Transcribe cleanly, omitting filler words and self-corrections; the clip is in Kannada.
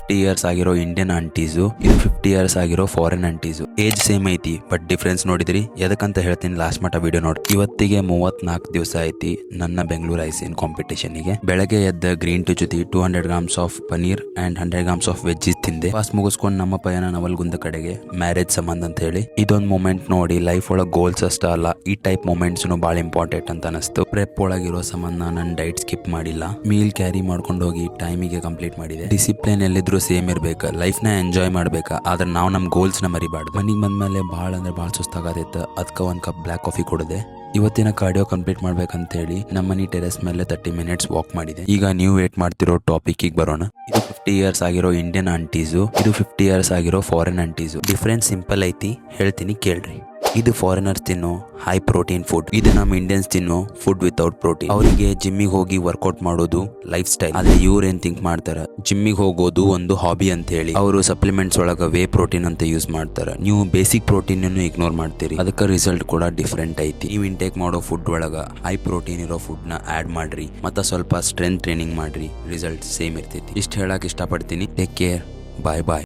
50 ಇಯರ್ಸ್ ಆಗಿರೋ ಇಂಡಿಯನ್ ಆಂಟೀಸು, ಇದು 50 ಇಯರ್ಸ್ ಆಗಿರೋ ಫಾರಿನ್ ಆಂಟೀಸು. ಏಜ್ ಸೇಮ್ ಐತಿ, ಬಟ್ ಡಿಫ್ರೆನ್ಸ್ ನೋಡಿದ್ರಿ. ಎದಕ್ಕಂತ ಹೇಳ್ತೀನಿ, ಲಾಸ್ಟ್ ಮಟ್ಟ ವಿಡಿಯೋ ನೋಡಿ. ಇವತ್ತಿಗೆ 34 ದಿವಸ ಐತಿ ನನ್ನ ಬೆಂಗಳೂರು ಐಸಿನ್ ಕಾಂಪಿಟೇಷನ್ಗೆ. ಬೆಳಗ್ಗೆ ಎದ್ದ ಗ್ರೀನ್ ಟೀ ಜೊತೆ 200 grams of paneer and 100 grams of veggies ತಿಂದೆ. ಪಾಸ್ ಮುಗಿಸ್ಕೊಂಡು ನಮ್ಮ ಪಯಣ ನವಲ್ಗುಂದ ಕಡೆಗೆ, ಮ್ಯಾರೇಜ್ ಸಂಬಂಧ ಅಂತ ಹೇಳಿ. ಇದೊಂದು ಮೂಮೆಂಟ್ ನೋಡಿ ಲೈಫ್ ಒಳಗೆ ಗೋಲ್ಸ್ ಅಷ್ಟ ಅಲ್ಲ, ಈ ಟೈಪ್ ಮೂಮೆಂಟ್ಸ್ ಭಾಳ ಇಂಪಾರ್ಟೆಂಟ್ ಅಂತ ಅನಿಸ್ತು. ಪ್ರೆಪ್ ಒಳಗಿರೋ ಸಂಬಂಧ ನನ್ನ ಡೈಟ್ ಸ್ಕಿಪ್ ಮಾಡಿಲ್ಲ. ಮೀಲ್ ಕ್ಯಾರಿ ಮಾಡ್ಕೊಂಡು ಹೋಗಿ ಟೈಮಿಗೆ ಕಂಪ್ಲೀಟ್ ಮಾಡಿದೆ. ಡಿಸಿಪ್ಲಿನ್ ಎಲ್ಲಿದ್ರು ಸೇಮ್ ಇರ್ಬೇಕು, ಲೈಫ್ ನ ಎಂಜಾಯ್ ಮಾಡ್ಬೇಕಾ, ಆದ್ರೆ ನಾವು ನಮ್ಮ ಗೋಲ್ಸ್ ನ ಮರಿಬಾರ್ದು. ಮನಿಗೆ ಬಂದ್ಮೇಲೆ ಭಾಳ ಅಂದ್ರೆ ಭಾಳ ಸುಸ್ತಾಗತ್ತಿತ್ತು. ಅದಕ್ಕೆ ಒಂದು ಕಪ್ ಬ್ಲ್ಯಾಕ್ ಕಾಫಿ ಕುಡಿದೆ. ಇವತ್ತಿನ ಕಾರ್ಡಿಯೋ ಕಂಪ್ಲೀಟ್ ಮಾಡ್ಬೇಕಂತ ಹೇಳಿ ನಮ್ಮ ಮನಿ ಟೆರೆಸ್ ಮೇಲೆ 30 ಮಿನಿಟ್ಸ್ ವಾಕ್ ಮಾಡಿದೆ. ಈಗ ನೀವು ವೇಟ್ ಮಾಡ್ತಿರೋ ಟಾಪಿಕ್ ಬರೋಣ. ಇದು 50 ಇಯರ್ಸ್ ಆಗಿರೋ ಇಂಡಿಯನ್ ಆಂಟೀಸು, ಇದು 50 ಇಯರ್ಸ್ ಆಗಿರೋ ಫಾರಿನ್ ಆಂಟೀಸು. ಡಿಫ್ರೆನ್ಸ್ ಸಿಂಪಲ್ ಐತಿ, ಹೇಳ್ತೀನಿ ಕೇಳ್ರಿ. ಇದು ಫಾರಿನರ್ಸ್ ತಿನ್ನೋ ಹೈ ಪ್ರೋಟೀನ್ ಫುಡ್, ಇದು ನಮ್ಮ ಇಂಡಿಯನ್ಸ್ ತಿನ್ನೋ ಫುಡ್ ವಿತೌಟ್ ಪ್ರೋಟೀನ್. ಅವರಿಗೆ ಜಿಮ್ಮಿಗೆ ಹೋಗಿ ವರ್ಕೌಟ್ ಮಾಡೋದು ಲೈಫ್ ಸ್ಟೈಲ್, ಆದ್ರೆ ಇವ್ರು ಏನ್ ಥಿಂಕ್ ಮಾಡ್ತಾರ, ಜಿಮ್ಮಿಗೆ ಹೋಗೋದು ಒಂದು ಹಾಬಿ ಅಂತ ಹೇಳಿ ಅವರು ಸಪ್ಲಿಮೆಂಟ್ಸ್ ಒಳಗ ವೇ ಪ್ರೋಟೀನ್ ಅಂತ ಯೂಸ್ ಮಾಡ್ತಾರ. ನೀವು ಬೇಸಿಕ್ ಪ್ರೋಟೀನ್ ಇಗ್ನೋರ್ ಮಾಡ್ತೀರಿ, ಅದಕ್ಕೆ ರಿಸಲ್ಟ್ ಕೂಡ ಡಿಫ್ರೆಂಟ್ ಐತಿ. ನೀವು ಇಂಟೇಕ್ ಮಾಡೋ ಫುಡ್ ಒಳಗ ಹೈ ಪ್ರೋಟೀನ್ ಇರೋ ಫುಡ್ ನ ಆಡ್ ಮಾಡ್ರಿ, ಮತ್ತೆ ಸ್ವಲ್ಪ ಸ್ಟ್ರೆಂತ್ ಟ್ರೈನಿಂಗ್ ಮಾಡ್ರಿ, ರಿಸಲ್ಟ್ ಸೇಮ್ ಇರ್ತೈತಿ. ಇಷ್ಟ ಹೇಳಕ್ ಇಷ್ಟಪಡ್ತೀನಿ. ಟೇಕ್ ಕೇರ್, ಬಾಯ್ ಬಾಯ್.